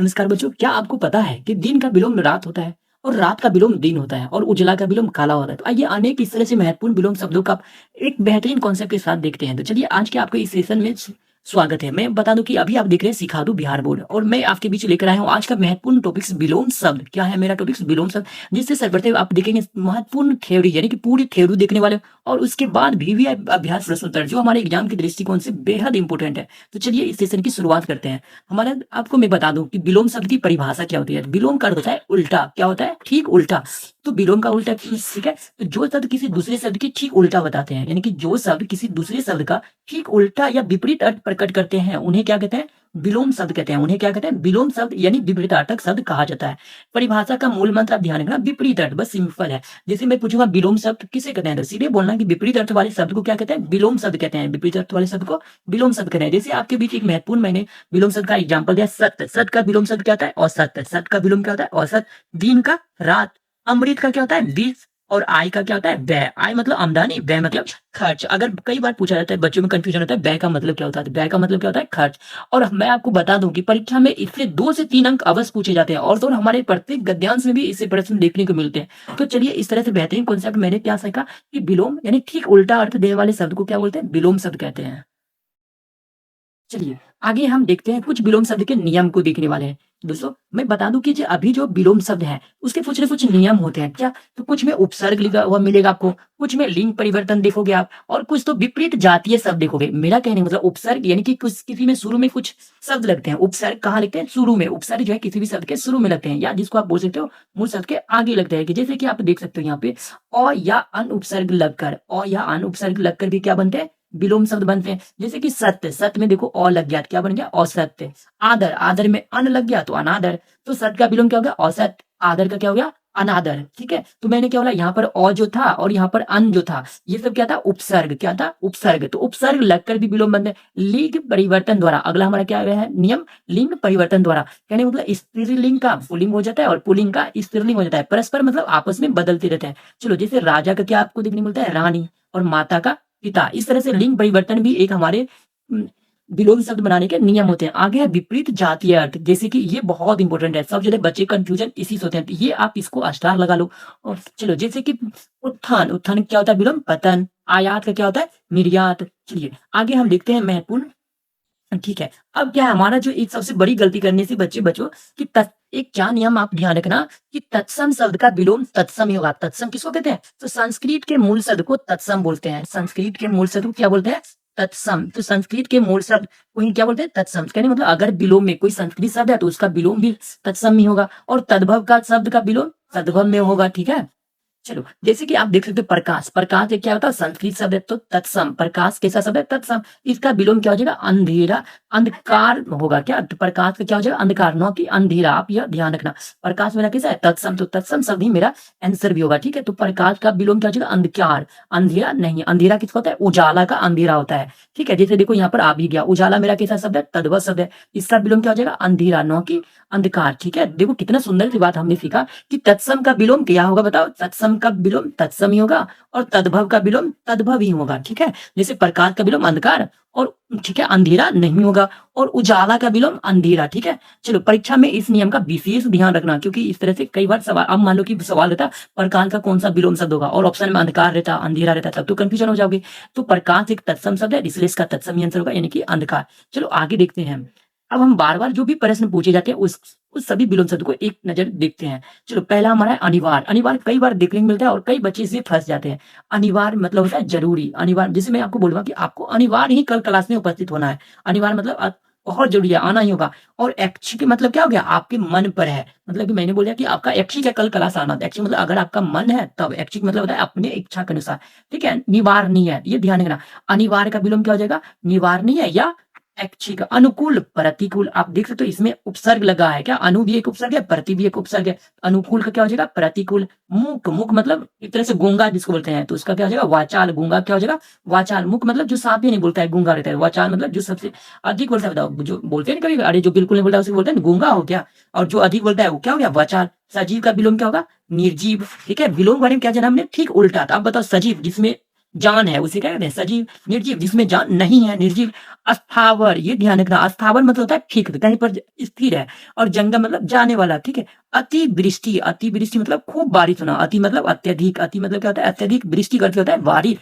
नमस्कार बच्चों, क्या आपको पता है कि दिन का विलोम रात होता है और रात का विलोम दिन होता है और उजला का विलोम काला होता है। तो आइए अनेक इस तरह से महत्वपूर्ण विलोम शब्दों का एक बेहतरीन कॉन्सेप्ट के साथ देखते हैं। तो चलिए आज के आपके इस सेशन में स्वागत है। मैं बता दूं कि अभी आप देख रहे हैं सिखा दूं बिहार बोर्ड और मैं आपके बीच लेकर आया हूं आज का महत्वपूर्ण टॉपिक्स विलोम शब्द। क्या है मेरा टॉपिक्स? विलोम शब्द, जिससे सर्वप्रथम आप देखेंगे महत्वपूर्ण थ्योरी यानी कि पूरी थ्योरी देखने वाले और उसके बाद भी अभ्यास प्रश्न उत्तर जो हमारे एग्जाम के दृष्टिकोण से बेहद इंपॉर्टेंट है। तो चलिए इस सेशन की शुरुआत करते हैं। हमारा आपको मैं बता दूं कि विलोम शब्द की परिभाषा क्या होती है। विलोम का अर्थ होता है उल्टा। क्या होता है? ठीक उल्टा। तो विलोम का उल्टा ठीक है। तो जो शब्द किसी दूसरे शब्द के ठीक उल्टा बताते हैं, यानी कि जो शब्द किसी दूसरे शब्द का ठीक उल्टा या विपरीत अर्थ प्रकट करते हैं उन्हें क्या कहते हैं? विलोम शब्द कहते हैं। उन्हें क्या कहते हैं? विलोम शब्द यानी विपरीतार्थक शब्द कहा जाता है। परिभाषा का मूल मंत्र आप ध्यान रखना, विपरीत अर्थ, बस सिंपल है। जैसे मैं पूछूंगा विलोम शब्द किसे कहते हैं, तो सीधे बोलना कि विपरीत अर्थ वाले शब्द को क्या कहते हैं? विलोम शब्द कहते हैं। विपरीत अर्थ वाले शब्द को विलोम शब्द कहते हैं। जैसे आपके बीच एक महत्वपूर्ण मैंने विलोम शब्द का एग्जाम्पल दिया, सत्य। सत्य का विलोम शब्द क्या होता है? औसत। सत्य का विलोम क्या होता है? औसत। दिन का रात। अमृत का क्या होता है? बीज। और आय का क्या होता है? व्यय। आय मतलब आमदनी, व्यय मतलब खर्च। अगर कई बार पूछा जाता है, बच्चों में कंफ्यूजन होता है, व्यय का मतलब क्या होता है? व्यय का मतलब क्या होता है? खर्च। और मैं आपको बता दूं कि परीक्षा में इससे 2 से 3 अंक अवश्य पूछे जाते हैं और तो हमारे प्रत्येक गद्यांश में भी इससे प्रश्न देखने को मिलते हैं। तो चलिए इस तरह से बेहतरीन कॉन्सेप्ट मैंने क्या सीखा कि विलोम यानी ठीक उल्टा अर्थ देने वाले शब्द को क्या बोलते हैं? विलोम शब्द कहते हैं। चलिए आगे हम देखते हैं, कुछ विलोम शब्द के नियम को देखने वाले हैं। दोस्तों मैं बता दूं कि जो अभी जो विलोम शब्द है उसके कुछ न कुछ नियम होते हैं। क्या? तो कुछ में उपसर्ग लिखा हुआ मिलेगा आपको, कुछ में लिंग परिवर्तन देखोगे आप, और कुछ तो विपरीत जातीय शब्द देखोगे। मेरा कहने का मतलब उपसर्ग यानी कि कुछ किसी में शुरू में कुछ शब्द लगते हैं। उपसर्ग कहाँ लगते हैं? शुरू में। उपसर्ग जो है किसी भी शब्द के शुरू में लगते हैं, या जिसको आप बोल सकते हो मूल शब्द के आगे लगते हैं। कि जैसे कि आप देख सकते हो यहाँ पे अ या अन उपसर्ग लगकर, अ या अन उपसर्ग लगकर भी क्या बनते हैं? विलोम शब्द बनते हैं। जैसे कि सत्य, सत्य में देखो अ लग गया, क्या बन गया? असत्य। आदर, आदर में अन लग गया तो अनादर। तो सत्य का विलोम क्या हो गया? असत्य। आदर का क्या हो गया? अनादर। ठीक है। तो मैंने क्या बोला, यहाँ पर अ जो था और यहाँ पर अन जो था, ये सब क्या था? उपसर्ग। क्या था? उपसर्ग। तो उपसर्ग लगकर भी विलोम बनते हैं लिंग परिवर्तन द्वारा। अगला हमारा क्या है? नियम लिंग परिवर्तन द्वारा। कहने का मतलब स्त्रीलिंग का पुल्लिंग हो जाता है और पुल्लिंग का स्त्रीलिंग हो जाता है। परस्पर मतलब आपस में बदलते रहते हैं। चलो जैसे राजा का क्या आपको देखने को मिलता है? रानी। और माता का पिता। इस तरह से लिंग परिवर्तन भी एक हमारे विलोम शब्द बनाने के नियम होते हैं। आगे है विपरीत जातीय अर्थ, जैसे कि ये बहुत इंपॉर्टेंट है। सब जगह बच्चे कंफ्यूजन इसी से होते हैं, तो ये आप इसको स्टार लगा लो। और चलो जैसे कि उत्थान, उत्थान क्या होता है? विलोम पतन। आयात का क्या होता है? निर्यात। चलिए आगे हम देखते हैं महत्वपूर्ण। ठीक है। अब क्या है हमारा जो एक सबसे बड़ी गलती करने से बच्चे बचो कि एक क्या नियम आप ध्यान रखना कि तत्सम शब्द का विलोम तत्सम ही होगा। तत्सम किसको कहते हैं? तो संस्कृत के मूल शब्द को तत्सम बोलते हैं। संस्कृत के मूल शब्द को क्या बोलते हैं? तत्सम। तो संस्कृत के मूल शब्द को ही क्या बोलते हैं? तत्सम। कहने मतलब अगर विलोम में कोई संस्कृत शब्द है तो उसका विलोम भी तत्सम ही होगा, और तद्भव का शब्द का विलोम तद्भव में होगा। ठीक है। चलो जैसे कि आप देख सकते हो प्रकाश, प्रकाश एक क्या होता है? संस्कृत शब्द है तो तत्सम। प्रकाश कैसा शब्द है? तत्सम। इसका विलोम क्या हो जाएगा? अंधेरा, अंधकार होगा। क्या? तो प्रकाश का क्या हो जाएगा? अंधकार, न कि अंधेरा। आप यह ध्यान रखना। प्रकाश मेरा कैसा है? तत्सम। तो तत्सम शब्द ही मेरा आंसर भी होगा। ठीक है। तो प्रकाश का विलोम क्या हो जाएगा? अंधकार। अंधेरा नहीं, अंधेरा किसका होता है? उजाला का अंधेरा होता है। ठीक है। जैसे देखो यहाँ पर आ भी गया, उजाला मेरा कैसा शब्द है? तद्भव शब्द है। इसका विलोम क्या हो जाएगा? अंधेरा, न कि अंधकार। ठीक है। देखो कितना सुंदर सी बात हमने सीखा कि तत्सम का विलोम क्या होगा? बताओ। तत्सम का विलोम तत्सम ही होगा और तद्भव का विलोम तद्भव ही होगा। ठीक है। जैसे प्रकाश का विलोम अंधकार और ठीक है अंधेरा नहीं होगा, और उजाला का विलोम अंधेरा। ठीक है। चलो परीक्षा में इस नियम का विशेष ध्यान रखना, क्योंकि इस तरह से कई बार सवाल, अब मान लो कि सवाल रहता प्रकाश का कौन सा विलोम शब्द होगा और ऑप्शन में अंधकार रहता, अंधेरा रहता, तब तो कंफ्यूजन हो जाओगे। तो प्रकाश एक तत्सम शब्द है, इसलिए इसका तत्सम ही आंसर होगा, यानी कि अंधकार। चलो आगे देखते हैं। अब हम बार बार जो भी प्रश्न पूछे जाते हैं उस सभी विलोम शब्द को एक नजर देखते हैं। चलो पहला हमारा है अनिवार्य। अनिवार्य कई बार देखने को मिलता है और कई बच्चे इसमें फंस जाते हैं। अनिवार्य मतलब होता है जरूरी। अनिवार्य जैसे मैं आपको बोलूंगा कि आपको अनिवार्य ही कल क्लास में उपस्थित होना है। अनिवार्य मतलब बहुत जरूरी है, आना ही होगा। और ऐच्छिक मतलब क्या हो गया? आपके मन पर है। मतलब कि मैंने बोला कि आपका ऐच्छिक है कल क्लास आना। ऐच्छिक मतलब अगर आपका मन है तब। ऐच्छिक मतलब होता है अपने इच्छा के अनुसार। ठीक है। निवार्य नहीं है, ये ध्यान रखना। अनिवार्य का विलोम क्या हो जाएगा? निवार्य नहीं है या ऐच्छिक। अनुकूल, प्रतिकूल। आप देख सकते हो इसमें उपसर्ग लगा है। क्या? अनु भी एक उपसर्ग है, प्रति भी एक उपसर्ग है। अनुकूल का क्या हो जाएगा? प्रतिकूल। मुक, मुक मतलब एक तरह से गूंगा जिसको बोलते हैं, तो उसका क्या हो जाएगा? वाचाल। गूंगा क्या हो जाएगा? वाचाल। मुक मतलब जो साफ ही नहीं बोलता है, गूंगा रहता है। वाचाल मतलब जो सबसे अधिक बोलता है। बताओ जो बोलते हैं ना कभी, अरे जो बिल्कुल नहीं बोलता उसे बोलते हैं गूंगा हो क्या। और जो अधिक बोलता है वो क्या हो गया? वाचाल। सजीव का विलोम क्या होगा? निर्जीव। ठीक है। विलोम वाले में क्या जाना हमने? ठीक उल्टा। तो अब बताओ सजीव जिसमें जान है उसे क्या कहते हैं? सजीव, निर्जीव जिसमें जान नहीं है, निर्जीव। अस्थावर, ये ध्यान रखना, अस्थावर मतलब होता है फिक्स, कहीं पर स्थिर है। और जंगम मतलब जाने वाला, ठीक है। अतिवृष्टि, अतिवृष्टि मतलब खूब बारिश होना, अति मतलब अत्यधिक, अति मतलब क्या होता है? अत्यधिक, वृष्टि का अर्थ होता है बारिश।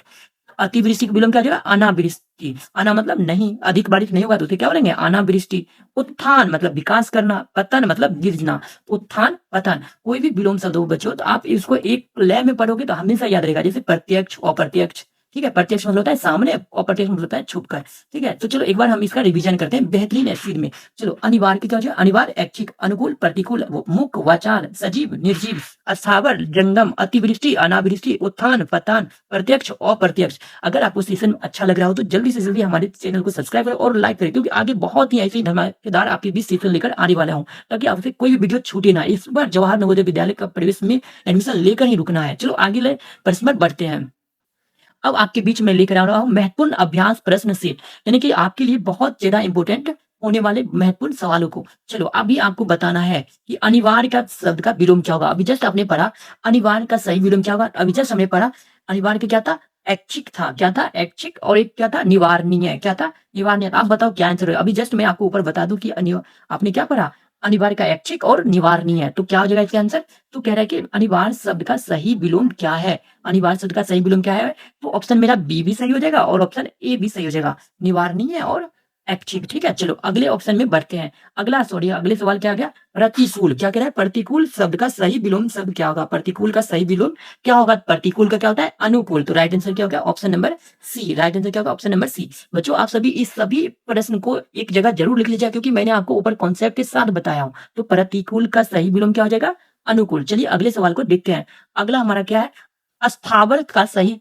अतिवृष्टि का विलोम क्या हो जाएगा? अनावृष्टि। अना मतलब नहीं, अधिक बारिश नहीं होगा तो उसे क्या बोलेंगे? अनावृष्टि। उत्थान मतलब विकास करना, पतन मतलब गिरना। उत्थान, पतन, कोई भी विलोम शब्द हो बच्चों तो आप इसको एक लय में पढ़ोगे तो हमेशा याद रहेगा। जैसे प्रत्यक्ष, अप्रत्यक्ष, ठीक है। प्रत्यक्ष मतलब होता है सामने, अप्रत्यक्ष मतलब होता है छुप कर, ठीक है। तो चलो एक बार हम इसका रिवीजन करते हैं बेहतरीन स्पीड में। चलो, अनिवार्य की क्या हो जाएगा? अनिवार्य, ऐच्छिक, अनुकूल, प्रतिकूल, मुख, वाचाल, सजीव, निर्जीव, अस्थावर, जंगम, अतिवृष्टि, अनावृष्टि, उत्थान, पतन, प्रत्यक्ष, अप्रत्यक्ष। अगर आपको सेशन अच्छा लग रहा हो तो जल्दी से जल्दी हमारे चैनल को सब्सक्राइब करें और लाइक करें, क्योंकि आगे बहुत ही ऐसे धमाकेदार आपके बीच सेशन लेकर आने वाला हूं, ताकि आपसे कोई भी वीडियो छूटे ना। इस बार जवाहर नवोदय विद्यालय का प्रवेश में एडमिशन लेकर ही रुकना है। चलो आगे प्रश्न पर बढ़ते हैं। अब आपके बीच में लेकर आ रहा हूं महत्वपूर्ण अभ्यास प्रश्न सेट, यानी कि आपके लिए बहुत ज्यादा इंपॉर्टेंट होने वाले महत्वपूर्ण सवालों को। चलो अभी आपको बताना है कि अनिवार्य का शब्द का विलोम क्या होगा। अभी जस्ट आपने पढ़ा अनिवार्य का सही विलोम क्या होगा। अभी जस्ट हमने पढ़ा अनिवार्य का क्या था? ऐच्छिक था। क्या था? ऐच्छिक। और एक क्या था? निवारणीय। क्या था? निवारणीय। आप बताओ क्या आंसर है। अभी जस्ट मैं आपको ऊपर बता दूं कि आपने क्या पढ़ा? अनिवार्य का ऐच्छिक और निवारणीय है, तो क्या हो जाएगा इसका आंसर? तो कह रहा है कि अनिवार्य शब्द का सही विलोम क्या है। अनिवार्य शब्द का सही विलोम क्या है? तो ऑप्शन मेरा बी भी सही हो जाएगा और ऑप्शन ए भी सही हो जाएगा, निवारणीय और ऐच्छिक, ठीक है। चलो अगले ऑप्शन में बढ़ते हैं। अगले सवाल क्या आ गया? प्रतिकूल। क्या कह रहा है? प्रतिकूल शब्द का सही विलोम शब्द क्या होगा? प्रतिकूल का सही विलोम क्या होगा? प्रतिकूल का क्या होता है? अनुकूल। तो राइट आंसर क्या होगा? Option number C. Right answer क्या होगा? Option number C. बच्चों आप सभी इस सभी प्रश्न को एक जगह जरूर लिख लीजिए, क्योंकि मैंने आपको ऊपर कॉन्सेप्ट के साथ बताया हूं। तो प्रतिकूल का सही विलोम क्या हो जाएगा? अनुकूल। चलिए अगले सवाल को देखते हैं। अगला हमारा क्या है? अस्थावर का सही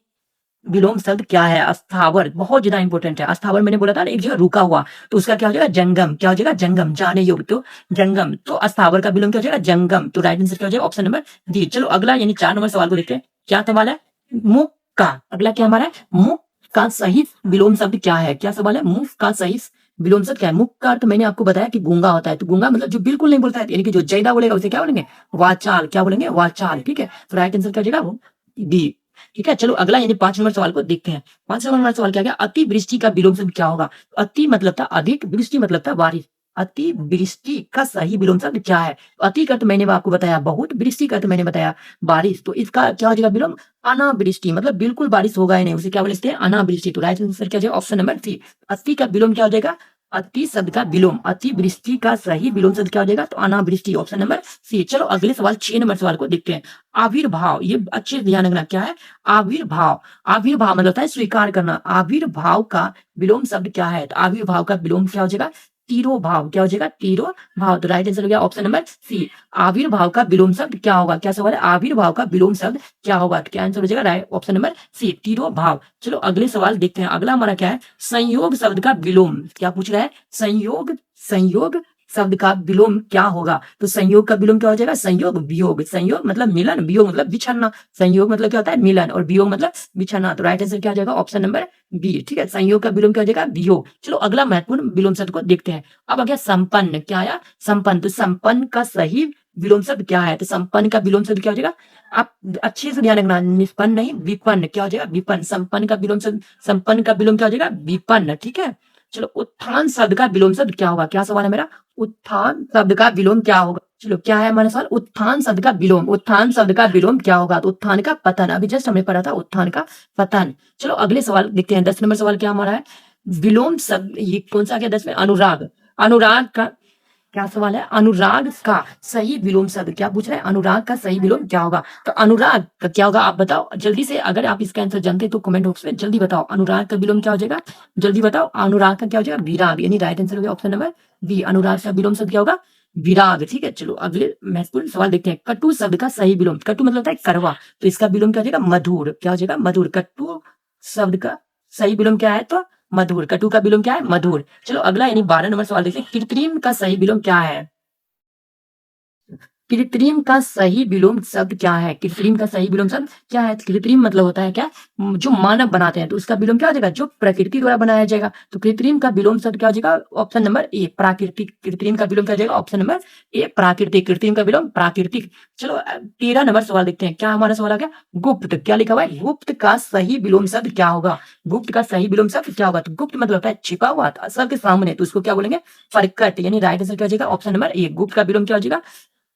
विलोम शब्द क्या है? अस्थावर बहुत ज्यादा इंपॉर्टेंट है। अस्थावर मैंने बोला था ना, एक जगह रुका हुआ, तो उसका क्या हो जाएगा? जंगम। क्या हो जाएगा? जंगम, जाने योग्य, तो जंगम। तो अस्थावर का विलोम क्या हो जाएगा? जंगम। तो राइट आंसर क्या हो जाएगा? Option number D. चलो अगला यानी 4 नंबर सवाल को देखते हैं। क्या सवाल है? मुख का। अगला क्या हमारा है? मुख का सही विलोम शब्द क्या है? क्या सवाल है? मुख का सही विलोम शब्द क्या है? मुख का अर्थ मैंने आपको बताया कि गूंगा होता है। तो गूंगा मतलब जो बिल्कुल नहीं बोलता है, यानी कि जो ज्यादा बोलेगा उसे क्या बोलेंगे? वाचाल। क्या बोलेंगे? वाचाल, ठीक है। तो राइट आंसर क्या हो जाएगा? डी, ठीक है। चलो अगला यानी 5 नंबर सवाल को देखते हैं। 5 नंबर सवाल क्या गया? अतिवृष्टि का विलोम शब्द क्या होगा? अति मतलब था अधिक, वृष्टि मतलब था बारिश। अतिवृष्टि का सही विलोम शब्द क्या है? अति का तो मैंने आपको बताया बहुत, वृष्टि का तो मैंने बताया बारिश। तो इसका क्या हो जाएगा विलोम? अनावृष्टि, मतलब बिल्कुल बारिश होगा ही नहीं, उसे क्या बोलते हैं? अनावृष्टि। तो राइट आंसर क्या हो जाएगा? Option number C. अति का विलोम क्या हो जाएगा? अति शब्द का विलोम, अतिवृष्टि का सही विलोम शब्द क्या हो जाएगा? तो अनावृष्टि, ऑप्शन नंबर सी। चलो अगले सवाल 6 नंबर सवाल को देखते हैं। आविर्भाव, ये अच्छे से ध्यान रखना क्या है? आविर्भाव। आविर्भाव मतलब होता है स्वीकार करना। आविर्भाव का विलोम शब्द क्या है? तो आविर्भाव का विलोम क्या हो जाएगा? तिरोभाव। क्या हो जाएगा? तिरोभाव। तो राइट आंसर हो गया ऑप्शन नंबर सी। आविर्भाव का विलोम शब्द क्या होगा? क्या सवाल है? आविर्भाव का विलोम शब्द क्या होगा? तो क्या आंसर हो जाएगा? राइट ऑप्शन नंबर सी, तिरोभाव। चलो अगले सवाल देखते हैं। अगला हमारा क्या है? संयोग शब्द का विलोम। क्या पूछ रहा है? संयोग, संयोग शब्द का विलोम क्या होगा? तो संयोग का विलोम क्या हो जाएगा? संयोग वियोग। संयोग मतलब मिलन, वियोग मतलब बिछड़ना। संयोग मतलब क्या होता है? मिलन, और वियोग मतलब बिछड़ना। तो राइट आंसर क्या हो जाएगा? ऑप्शन नंबर बी, ठीक है। संयोग का विलोम क्या हो जाएगा? वियोग। चलो अगला महत्वपूर्ण विलोम शब्द को देखते हैं। अब आ गया संपन्न। क्या आया? संपन्न। तो संपन्न का सही विलोम शब्द क्या है? तो संपन्न का विलोम शब्द क्या हो जाएगा? आप अच्छे से ध्यान रखना, निष्पन्न नहीं, विपन्न। क्या हो जाएगा? विपन्न। संपन्न का विलोम शब्द, संपन्न का विलोम क्या हो जाएगा? विपन्न, ठीक है। चलो उत्थान शब्द का विलोम शब्द क्या होगा? क्या सवाल है मेरा? उत्थान शब्द का विलोम क्या होगा? चलो क्या है हमारा सवाल? उत्थान शब्द का विलोम। उत्थान शब्द का विलोम क्या होगा? तो उत्थान का पतन। अभी जस्ट हमने पढ़ा था उत्थान का पतन। चलो अगले सवाल देखते हैं। 10 नंबर सवाल क्या हमारा है? विलोम शब्द, ये कौन सा गया 10 में? अनुराग। अनुराग का क्या सवाल है? अनुराग का सही विलोम शब्द क्या पूछ रहा है? अनुराग का सही विलोम क्या होगा? तो अनुराग का क्या होगा? आप बताओ जल्दी से। अगर आप इसका आंसर जानते हैं तो कमेंट बॉक्स में जल्दी बताओ। अनुराग का विलोम क्या हो जाएगा? जल्दी बताओ। अनुराग का क्या हो जाएगा? विराग, यानी राइट आंसर हो गया ऑप्शन नंबर बी। अनुराग का विलोम शब्द क्या होगा? विराग, ठीक है। चलो अगले महत्वपूर्ण सवाल देखते हैं। कटु शब्द का सही विलोम। कटु मतलब होता है कड़वा, तो इसका विलोम क्या हो जाएगा? मधुर। क्या हो जाएगा? मधुर। कटु शब्द का सही विलोम क्या है? तो मधुर। कटु का विलोम क्या है? मधुर। चलो अगला यानी 12 नंबर सवाल देखते हैं। कृत्रिम का सही विलोम क्या है? कृत्रिम का सही विलोम शब्द क्या है? कृत्रिम का सही विलोम शब्द क्या है? कृत्रिम मतलब होता है क्या? जो मानव बनाते हैं, तो उसका विलोम क्या हो जाएगा? जो प्रकृति द्वारा बनाया जाएगा। तो कृत्रिम का विलोम शब्द क्या हो जाएगा? ऑप्शन नंबर ए प्राकृतिक। कृत्रिम का विलोम क्या हो जाएगा? ऑप्शन नंबर ए प्राकृतिक। कृत्रिम का विलोम प्राकृतिक। चलो 13 नंबर सवाल देखते हैं। क्या हमारा सवाल आ गया? गुप्त। क्या लिखा हुआ है? गुप्त का सही विलोम शब्द क्या होगा? गुप्त का सही विलोम शब्द क्या होगा? तो गुप्त मतलब होता है छिपा हुआ, सबके सामने, तो उसको क्या बोलेंगे? प्रकट। यानी राइट आंसर क्या हो जाएगा? Option number A. गुप्त का विलोम क्या हो जाएगा?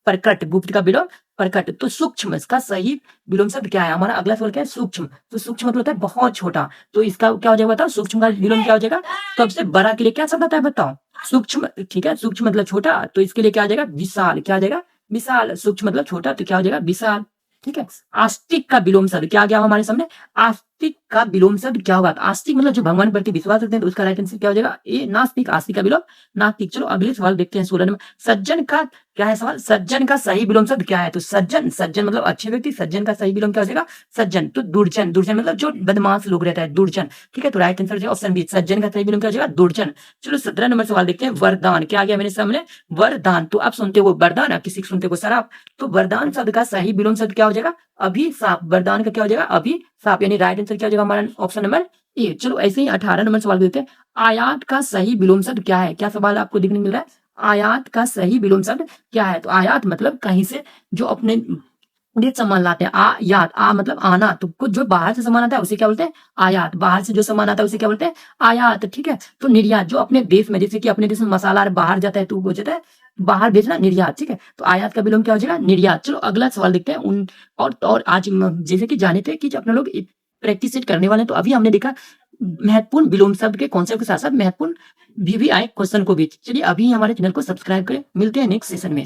प्रकट। गुप्त का विलोम प्रकट। तो सूक्ष्म, इसका सही विलोम शब्द क्या है? हमारा अगला सवाल क्या है? सूक्ष्म। तो सूक्ष्म मतलब होता है बहुत छोटा, तो इसका क्या हो जाएगा बताओ? सूक्ष्म का विलोम क्या हो जाएगा? सबसे बड़ा के लिए क्या शब्द आता है बताओ? सूक्ष्म। ठीक है, सूक्ष्म मतलब छोटा, तो इसके लिए क्या आ जाएगा? विशाल। क्या आ जाएगा? विशाल। सूक्ष्म मतलब छोटा, तो क्या हो जाएगा? विशाल। ठीक है। आस्तिक का विलोम शब्द क्या आ गया हमारे सामने? आस्तिक का विलोम शब्द क्या होगा? आस्तिक मतलब जो भगवान प्रति विश्वास रखते हैं, तो उसका राइट आंसर क्या हो जाएगा? ए नास्तिक। आस्तिक का विलोम नास्तिक। चलो अगले सवाल देखते हैं। 16 नंबर, सज्जन का क्या है सवाल? सज्जन का सही विलोम शब्द क्या है? तो सज्जन, सज्जन मतलब अच्छे व्यक्ति। सज्जन का सही विलोम क्या हो जाएगा? सज्जन। तो दुर्जन, दुर्जन मतलब जो बदमाश लोग रहता है, दुर्जन। ठीक है, तो राइट आंसर ऑप्शन बी, सज्जन का सही विलोम क्या हो जाएगा? दुर्जन। चलो 17 नंबर सवाल देखते हैं। वरदान क्या आ गया मेरे सामने? वरदान। तो आप सुनते हो वरदान, आप किसी को सुनते हो शराब, तो वरदान शब्द का सही विलोम शब्द क्या हो जाएगा? अभिशाप। वरदान का क्या हो जाएगा? अभिशाप। यानी राइट आंसर क्या हो जाएगा हमारा? Option number A. चलो ऐसे ही 18 नंबर सवाल देते हैं। आयात का सही विलोम शब्द क्या है? क्या सवाल आपको देखने मिल रहा है? आयात का सही विलोम शब्द क्या है? तो आयात मतलब कहीं से जो अपने देश सामान लाते हैं। आयात, आ मतलब आना, तो कुछ जो बाहर से सामान आता है उसे क्या बोलते हैं? आयात। बाहर से जो सामान आता है उसे क्या बोलते हैं? आयात। ठीक है। तो निर्यात, जो अपने देश में, जैसे कि अपने देश में मसाला बाहर जाता है, तो वो जाता है बाहर बेचना, निर्यात। ठीक है, तो आयात का विलोम क्या हो जाएगा? निर्यात। चलो अगला सवाल देखते हैं। और आज जैसे कि जाने थे कि जब अपने लोग प्रैक्टिस सेट करने वाले हैं, तो अभी हमने देखा महत्वपूर्ण विलोम शब्द के कॉन्सेप्ट के साथ साथ महत्वपूर्ण भी आए क्वेश्चन को भी। चलिए अभी हमारे चैनल को सब्सक्राइब करें। मिलते हैं नेक्स्ट सेशन में।